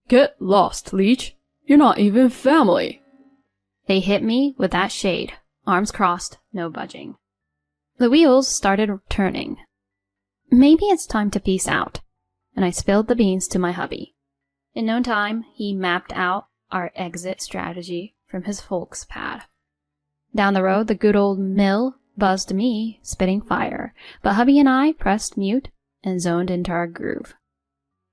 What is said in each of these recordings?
Get lost, leech. You're not even family. They hit me with that shade, arms crossed, no budging. The wheels started turning. Maybe it's time to peace out, and I spilled the beans to my hubby. In no time, he mapped out our exit strategy from his folks' pad. Down the road, the good old mill buzzed me, spitting fire, but hubby and I pressed mute and zoned into our groove.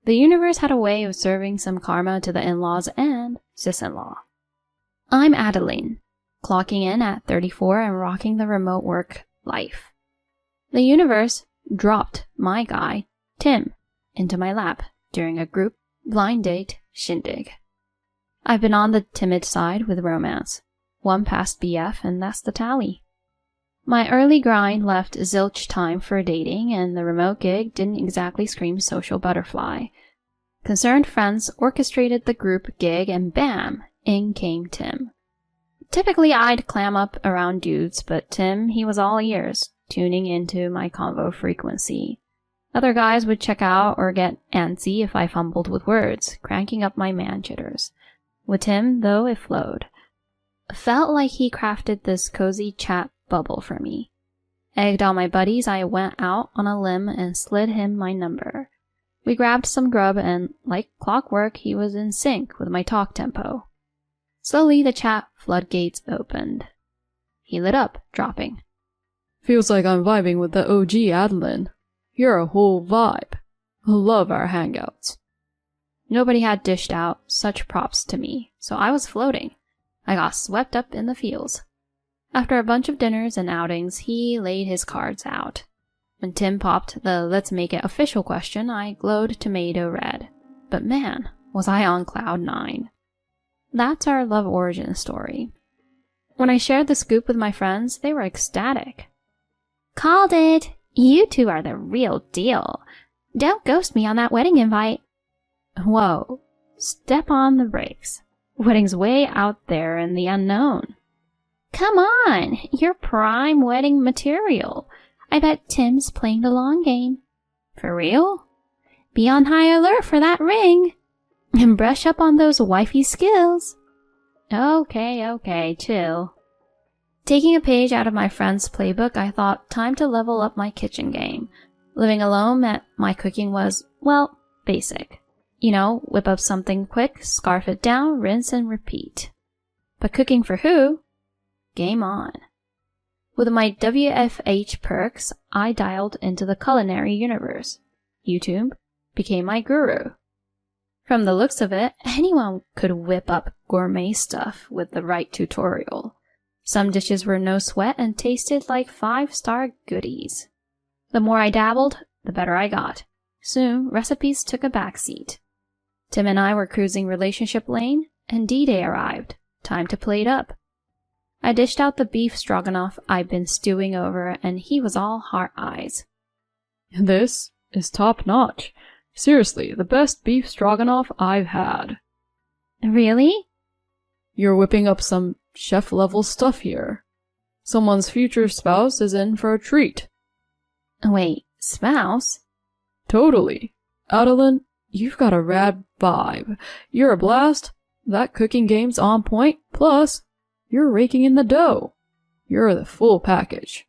The universe had a way of serving some karma to the in-laws and sis-in-law. I'm Adeline, clocking in at 34 and rocking the remote work life. The universe dropped my guy, Tim, into my lap during a group blind date shindig. I've been on the timid side with romance. One past BF and that's the tally. My early grind left zilch time for dating, and the remote gig didn't exactly scream social butterfly. Concerned friends orchestrated the group gig, and bam, in came Tim. Typically I'd clam up around dudes, but Tim, he was all ears, tuning into my convo frequency. Other guys would check out or get antsy if I fumbled with words, cranking up my man jitters. With Tim, though, it flowed. Felt like he crafted this cozy chat bubble for me. Egged on my buddies, I went out on a limb and slid him my number. We grabbed some grub and, like clockwork, he was in sync with my talk tempo. Slowly the chat floodgates opened. He lit up, dropping. Feels like I'm vibing with the OG Adeline. You're a whole vibe. Love our hangouts. Nobody had dished out such props to me, so I was floating. I got swept up in the feels. After a bunch of dinners and outings, he laid his cards out. When Tim popped the let's make it official question, I glowed tomato red. But man, was I on cloud 9. That's our love origin story. When I shared the scoop with my friends, they were ecstatic. Called it! You two are the real deal. Don't ghost me on that wedding invite. Whoa, step on the brakes. Wedding's way out there in the unknown. Come on, you're prime wedding material. I bet Tim's playing the long game. For real? Be on high alert for that ring. And brush up on those wifey skills. Okay, chill. Taking a page out of my friend's playbook, I thought time to level up my kitchen game. Living alone meant my cooking was, well, basic. You know, whip up something quick, scarf it down, rinse and repeat. But cooking for who? Game on. With my WFH perks, I dialed into the culinary universe. YouTube became my guru. From the looks of it, anyone could whip up gourmet stuff with the right tutorial. Some dishes were no sweat and tasted like 5-star goodies. The more I dabbled, the better I got. Soon, recipes took a backseat. Tim and I were cruising relationship lane, and D-Day arrived. Time to plate up. I dished out the beef stroganoff I'd been stewing over, and he was all heart eyes. This is top notch. Seriously, the best beef stroganoff I've had. Really? You're whipping up some chef-level stuff here. Someone's future spouse is in for a treat. Wait, spouse? Totally. Adeline, you've got a rad vibe. You're a blast. That cooking game's on point. Plus, you're raking in the dough. You're the full package.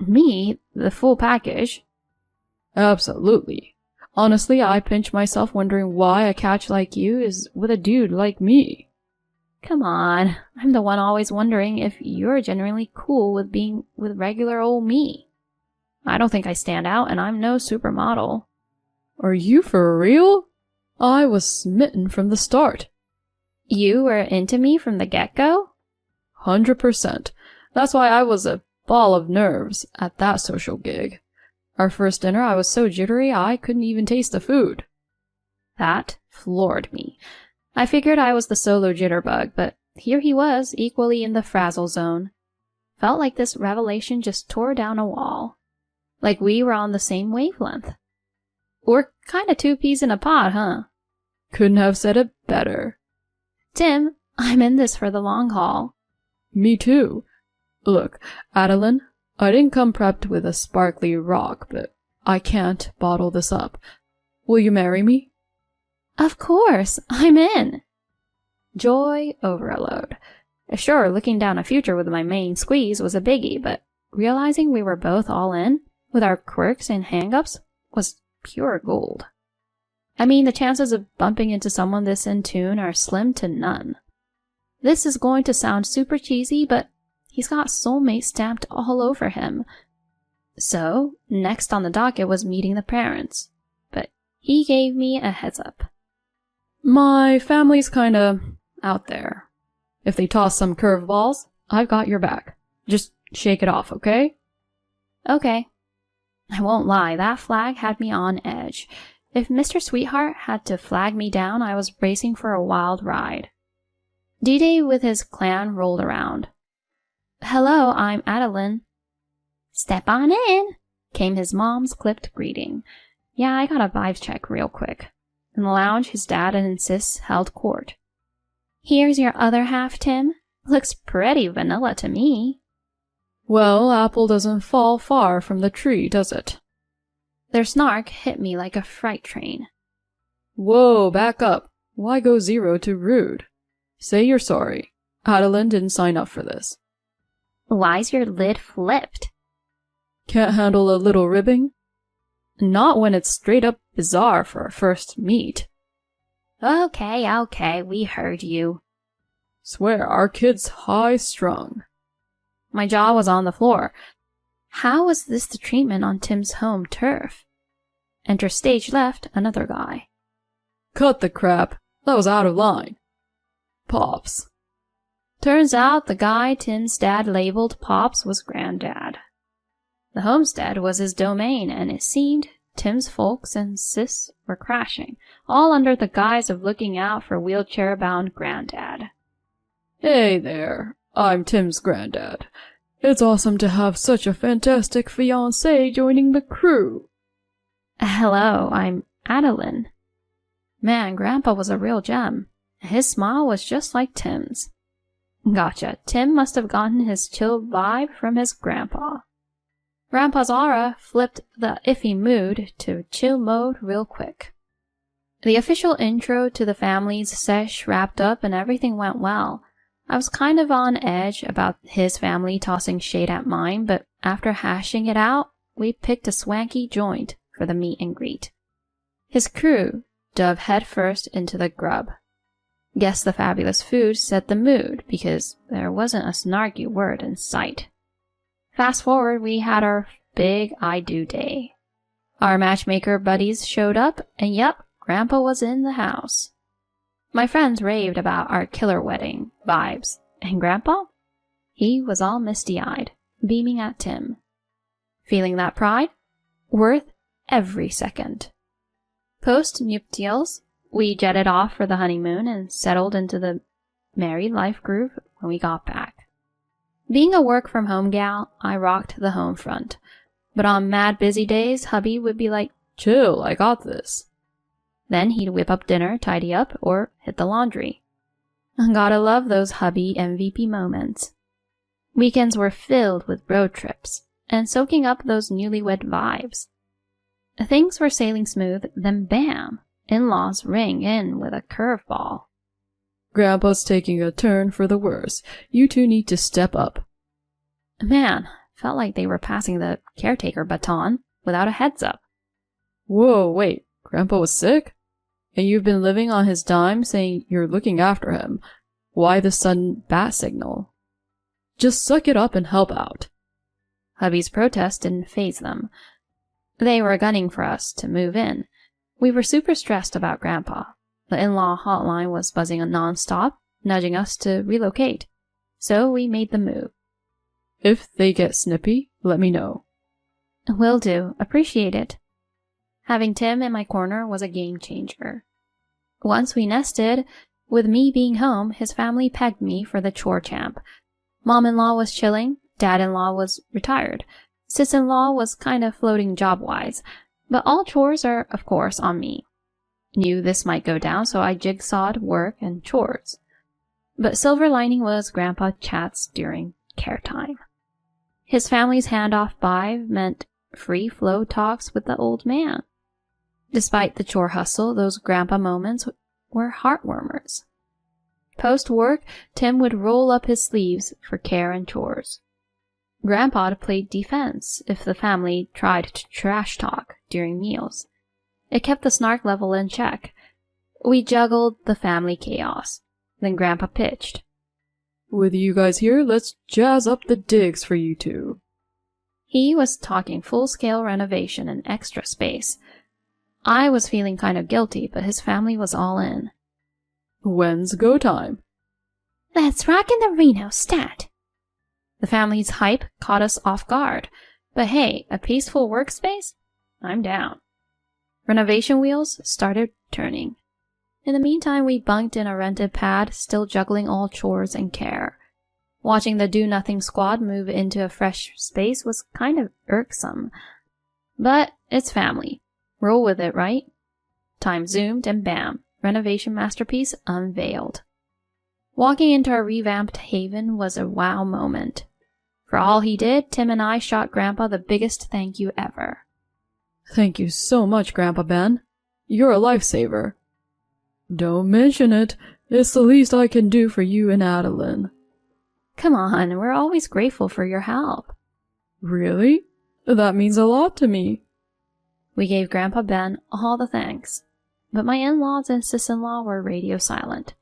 Me? The full package? Absolutely. Honestly, I pinch myself wondering why a catch like you is with a dude like me. Come on. I'm the one always wondering if you're genuinely cool with being with regular old me. I don't think I stand out, and I'm no supermodel. Are you for real? I was smitten from the start. You were into me from the get-go? 100%. That's why I was a ball of nerves at that social gig. Our first dinner, I was so jittery I couldn't even taste the food. That floored me. I figured I was the solo jitterbug, but here he was, equally in the frazzle zone. Felt like this revelation just tore down a wall. Like we were on the same wavelength. We're kinda two peas in a pod, huh? Couldn't have said it better. Tim, I'm in this for the long haul. Me too. Look, Adeline, I didn't come prepped with a sparkly rock, but I can't bottle this up. Will you marry me? Of course, I'm in. Joy overload. Sure, looking down a future with my main squeeze was a biggie, but realizing we were both all in, with our quirks and hang-ups, was pure gold. I mean, the chances of bumping into someone this in tune are slim to none. This is going to sound super cheesy, but he's got soulmate stamped all over him. So, next on the docket was meeting the parents, but he gave me a heads up. My family's kinda out there. If they toss some curveballs, I've got your back. Just shake it off, okay? Okay. I won't lie, that flag had me on edge. If Mr. Sweetheart had to flag me down, I was bracing for a wild ride. D-Day with his clan rolled around. Hello, I'm Adeline. Step on in, came his mom's clipped greeting. Yeah, I got a vibes check real quick. In the lounge, his dad and sis held court. Here's your other half, Tim. Looks pretty vanilla to me. Well, apple doesn't fall far from the tree, does it? Their snark hit me like a freight train. Whoa, back up. Why go 0 to rude? Say you're sorry. Adeline didn't sign up for this. Why's your lid flipped? Can't handle a little ribbing? Not when it's straight up bizarre for a first meet. Okay, we heard you. Swear, our kid's high-strung. My jaw was on the floor. How was this the treatment on Tim's home turf? Enter stage left, another guy. Cut the crap. That was out of line. Pops. Turns out the guy Tim's dad labeled Pops was Granddad. The homestead was his domain, and it seemed Tim's folks and sis were crashing, all under the guise of looking out for wheelchair-bound Granddad. Hey there, I'm Tim's granddad. It's awesome to have such a fantastic fiancé joining the crew. Hello, I'm Adeline. Man, Grandpa was a real gem. His smile was just like Tim's. Gotcha, Tim must have gotten his chill vibe from his grandpa. Grandpa's aura flipped the iffy mood to chill mode real quick. The official intro to the family's sesh wrapped up and everything went well. I was kind of on edge about his family tossing shade at mine, but after hashing it out, we picked a swanky joint for the meet and greet. His crew dove headfirst into the grub. Guess the fabulous food set the mood, because there wasn't a snarky word in sight. Fast forward, we had our big I do day. Our matchmaker buddies showed up, and yep, Grandpa was in the house. My friends raved about our killer wedding vibes, and Grandpa? He was all misty-eyed, beaming at Tim. Feeling that pride? Worth every second. Post-nuptials, we jetted off for the honeymoon and settled into the married life groove when we got back. Being a work-from-home gal, I rocked the home front. But on mad busy days, hubby would be like, Chill, I got this. Then he'd whip up dinner, tidy up, or hit the laundry. Gotta love those hubby MVP moments. Weekends were filled with road trips, and soaking up those newlywed vibes. Things were sailing smooth, then bam! In-laws ring in with a curveball. Grandpa's taking a turn for the worse. You two need to step up. Man, felt like they were passing the caretaker baton without a heads up. Whoa, wait, Grandpa was sick? And you've been living on his dime saying you're looking after him. Why the sudden bat signal? Just suck it up and help out. Hubby's protest didn't faze them. They were gunning for us to move in. We were super stressed about Grandpa. The in-law hotline was buzzing non-stop, nudging us to relocate. So we made the move. If they get snippy, let me know. Will do. Appreciate it. Having Tim in my corner was a game changer. Once we nested, with me being home, his family pegged me for the chore champ. Mom-in-law was chilling, dad-in-law was retired. Sis-in-law was kind of floating job-wise, but all chores are, of course, on me. Knew this might go down, so I jigsawed work and chores. But silver lining was Grandpa chats during care time. His family's handoff vibe meant free flow talks with the old man. Despite the chore hustle, those grandpa moments were heartwarmers. Post-work, Tim would roll up his sleeves for care and chores. Grandpa played defense if the family tried to trash talk during meals. It kept the snark level in check. We juggled the family chaos. Then Grandpa pitched. With you guys here, let's jazz up the digs for you two. He was talking full-scale renovation and extra space. I was feeling kind of guilty, but his family was all in. When's go time? Let's rock in the Reno, stat. The family's hype caught us off guard, but hey, a peaceful workspace? I'm down. Renovation wheels started turning. In the meantime, we bunked in a rented pad, still juggling all chores and care. Watching the do-nothing squad move into a fresh space was kind of irksome. But it's family. Roll with it, right? Time zoomed and bam, renovation masterpiece unveiled. Walking into our revamped haven was a wow moment. For all he did, Tim and I shot Grandpa the biggest thank you ever. Thank you so much, Grandpa Ben. You're a lifesaver. Don't mention it. It's the least I can do for you and Adeline. Come on, we're always grateful for your help. Really? That means a lot to me. We gave Grandpa Ben all the thanks, but my in-laws and sis-in-law were radio silent,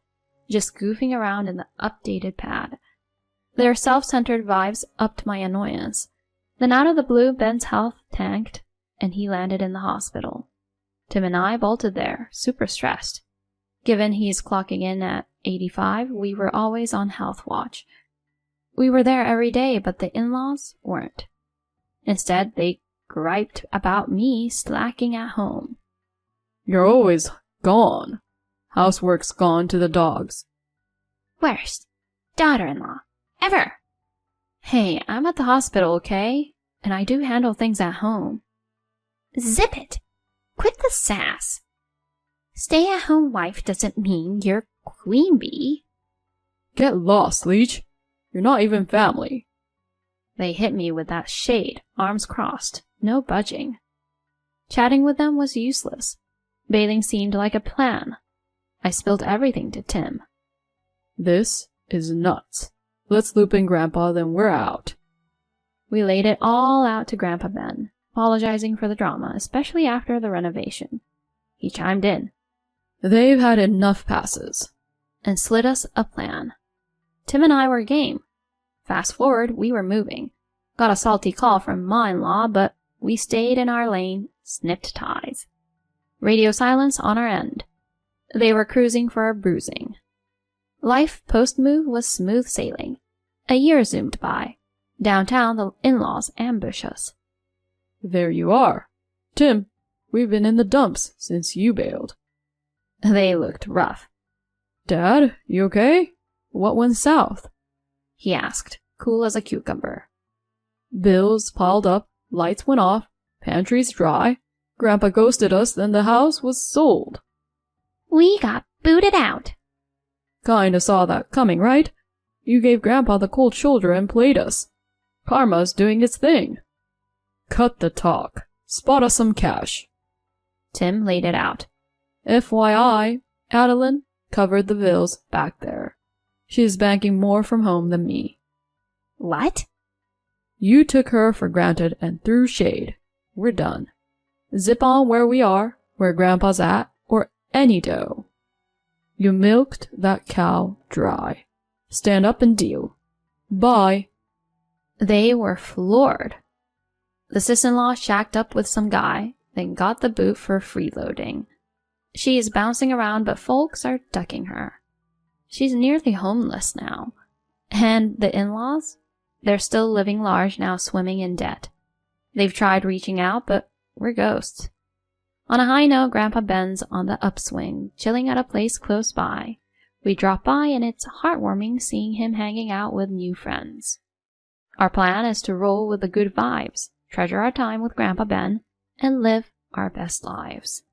just goofing around in the updated pad. Their self-centered vibes upped my annoyance. Then out of the blue, Ben's health tanked, and he landed in the hospital. Tim and I bolted there, super stressed. Given he's clocking in at 85, we were always on health watch. We were there every day, but the in-laws weren't. Instead, they griped about me slacking at home. You're always gone. Housework's gone to the dogs. Worst daughter-in-law ever. Hey, I'm at the hospital, okay? And I do handle things at home. Zip it. Quit the sass. Stay-at-home wife doesn't mean you're queen bee. Get lost, Leech. You're not even family. They hit me with that shade, arms crossed, no budging. Chatting with them was useless. Bathing seemed like a plan. I spilled everything to Tim. This is nuts. Let's loop in Grandpa, then we're out. We laid it all out to Grandpa Ben, apologizing for the drama, especially after the renovation. He chimed in. They've had enough passes. And slid us a plan. Tim and I were game. Fast forward, we were moving. Got a salty call from my in-law, but we stayed in our lane, snipped ties. Radio silence on our end. They were cruising for a bruising. Life post-move was smooth sailing. A year zoomed by. Downtown, the in-laws ambush us. There you are. Tim, we've been in the dumps since you bailed. They looked rough. Dad, you okay? What went south? He asked, cool as a cucumber. Bills piled up, lights went off, pantries dry. Grandpa ghosted us, then the house was sold. We got booted out. Kinda saw that coming, right? You gave Grandpa the cold shoulder and played us. Karma's doing its thing. Cut the talk. Spot us some cash. Tim laid it out. FYI, Adeline covered the bills back there. She's banking more from home than me. What? You took her for granted and threw shade. We're done. Zip on where we are, where Grandpa's at, or any dough. You milked that cow dry. Stand up and deal. Bye. They were floored. The sis-in-law shacked up with some guy, then got the boot for freeloading. She is bouncing around, but folks are ducking her. She's nearly homeless now. And the in-laws? They're still living large, now swimming in debt. They've tried reaching out, but we're ghosts. On a high note, Grandpa Ben's on the upswing, chilling at a place close by. We drop by, and it's heartwarming seeing him hanging out with new friends. Our plan is to roll with the good vibes, treasure our time with Grandpa Ben, and live our best lives.